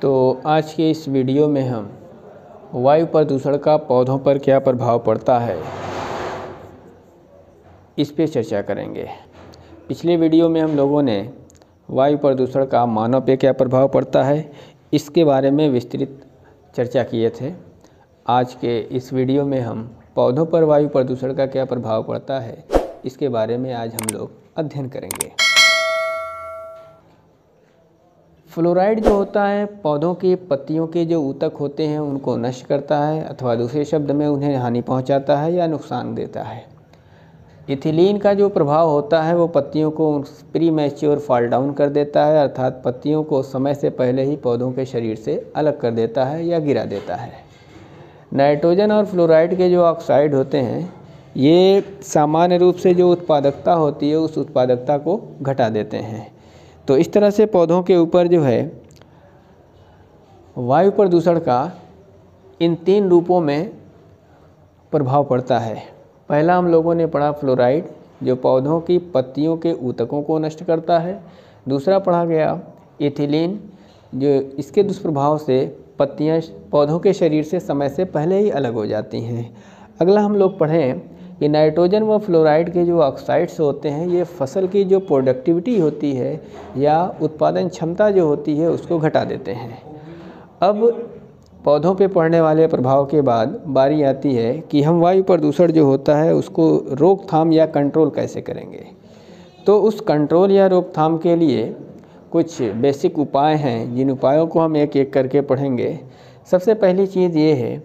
तो आज के इस वीडियो में हम वायु प्रदूषण का पौधों पर क्या प्रभाव पड़ता है इस पे चर्चा करेंगे। पिछले वीडियो में हम लोगों ने वायु प्रदूषण का मानव पे क्या प्रभाव पड़ता है इसके बारे में विस्तृत चर्चा किए थे। आज के इस वीडियो में हम पौधों पर वायु प्रदूषण का क्या प्रभाव पड़ता है इसके बारे में आज हम लोग अध्ययन करेंगे। फ्लोराइड जो होता है पौधों की पत्तियों के जो ऊतक होते हैं उनको नष्ट करता है अथवा दूसरे शब्द में उन्हें हानि पहुंचाता है या नुकसान देता है। इथिलीन का जो प्रभाव होता है वो पत्तियों को प्री मैच्योर फॉल डाउन कर देता है, अर्थात पत्तियों को समय से पहले ही पौधों के शरीर से अलग कर देता है या गिरा देता है। नाइट्रोजन और फ्लोराइड के जो ऑक्साइड होते हैं ये सामान्य रूप से जो उत्पादकता होती है उस उत्पादकता को घटा देते हैं। तो इस तरह से पौधों के ऊपर जो है वायु प्रदूषण का इन तीन रूपों में प्रभाव पड़ता है। पहला हम लोगों ने पढ़ा फ्लोराइड जो पौधों की पत्तियों के ऊतकों को नष्ट करता है। दूसरा पढ़ा गया इथिलीन जो इसके दुष्प्रभाव से पत्तियां पौधों के शरीर से समय से पहले ही अलग हो जाती हैं। अगला हम लोग पढ़ें कि नाइट्रोजन व फ्लोराइड के जो ऑक्साइड्स होते हैं ये फसल की जो प्रोडक्टिविटी होती है या उत्पादन क्षमता जो होती है उसको घटा देते हैं। अब पौधों पे पड़ने वाले प्रभाव के बाद बारी आती है कि हम वायु प्रदूषण जो होता है उसको रोकथाम या कंट्रोल कैसे करेंगे। तो उस कंट्रोल या रोकथाम के लिए कुछ बेसिक उपाय हैं जिन उपायों को हम एक एक करके पढ़ेंगे। सबसे पहली चीज़ ये है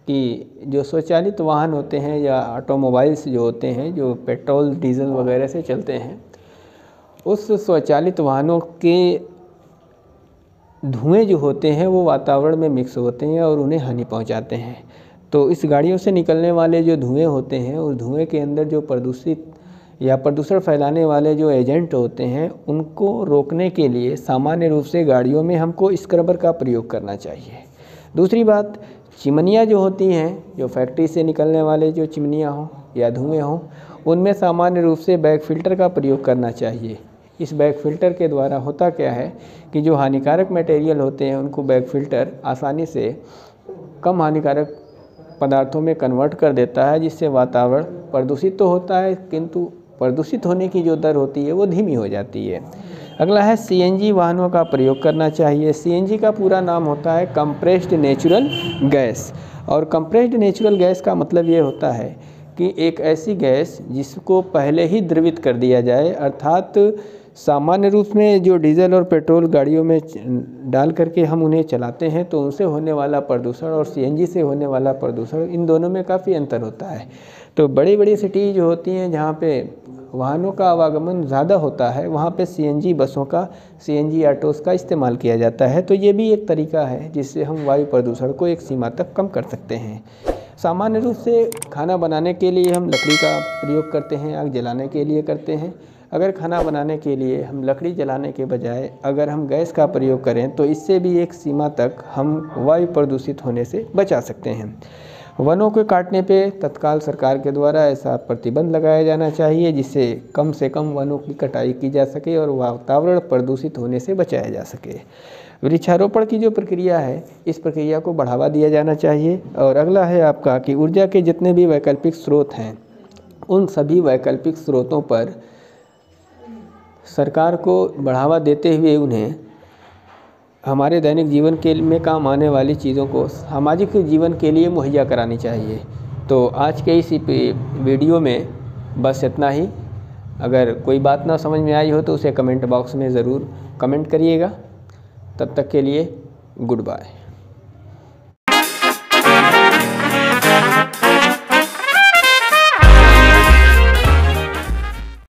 कि जो स्वचालित वाहन होते हैं या ऑटोमोबाइल्स जो होते हैं जो पेट्रोल डीजल वगैरह से चलते हैं उस स्वचालित वाहनों के धुएं जो होते हैं वो वातावरण में मिक्स होते हैं और उन्हें हानि पहुंचाते हैं। तो इस गाड़ियों से निकलने वाले जो धुएं होते हैं उस धुएं के अंदर जो प्रदूषित या प्रदूषण फैलाने वाले जो एजेंट होते हैं उनको रोकने के लिए सामान्य रूप से गाड़ियों में हमको स्क्रबर का प्रयोग करना चाहिए। दूसरी बात चिमनियाँ जो होती हैं जो फैक्ट्री से निकलने वाले जो चिमनियाँ हों या धुएँ हों उनमें सामान्य रूप से बैक फिल्टर का प्रयोग करना चाहिए। इस बैक फिल्टर के द्वारा होता क्या है कि जो हानिकारक मटेरियल होते हैं उनको बैक फिल्टर आसानी से कम हानिकारक पदार्थों में कन्वर्ट कर देता है जिससे वातावरण प्रदूषित तो होता है किंतु प्रदूषित होने की जो दर होती है वो धीमी हो जाती है। अगला है सीएनजी वाहनों का प्रयोग करना चाहिए। सीएनजी का पूरा नाम होता है कंप्रेस्ड नेचुरल गैस और कंप्रेस्ड नेचुरल गैस का मतलब ये होता है कि एक ऐसी गैस जिसको पहले ही द्रवित कर दिया जाए, अर्थात सामान्य रूप में जो डीजल और पेट्रोल गाड़ियों में डाल करके हम उन्हें चलाते हैं तो उनसे होने वाला प्रदूषण और सीएनजी से होने वाला प्रदूषण इन दोनों में काफ़ी अंतर होता है। तो बड़ी बड़ी सिटी जो होती हैं जहाँ पे वाहनों का आवागमन ज़्यादा होता है वहाँ पे सीएनजी बसों का सीएनजी ऑटोज़ का इस्तेमाल किया जाता है। तो ये भी एक तरीका है जिससे हम वायु प्रदूषण को एक सीमा तक कम कर सकते हैं। सामान्य रूप से खाना बनाने के लिए हम लकड़ी का प्रयोग करते हैं, आग जलाने के लिए करते हैं। अगर खाना बनाने के लिए हम लकड़ी जलाने के बजाय अगर हम गैस का प्रयोग करें तो इससे भी एक सीमा तक हम वायु प्रदूषित होने से बचा सकते हैं। वनों को काटने पे तत्काल सरकार के द्वारा ऐसा प्रतिबंध लगाया जाना चाहिए जिससे कम से कम वनों की कटाई की जा सके और वातावरण प्रदूषित होने से बचाया जा सके। वृक्षारोपण की जो प्रक्रिया है इस प्रक्रिया को बढ़ावा दिया जाना चाहिए। और अगला है आपका कि ऊर्जा के जितने भी वैकल्पिक स्रोत हैं उन सभी वैकल्पिक स्रोतों पर सरकार को बढ़ावा देते हुए उन्हें हमारे दैनिक जीवन के में काम आने वाली चीज़ों को सामाजिक जीवन के लिए मुहैया करानी चाहिए। तो आज के इस वीडियो में बस इतना ही। अगर कोई बात ना समझ में आई हो तो उसे कमेंट बॉक्स में ज़रूर कमेंट करिएगा। तब तक के लिए गुड बाय।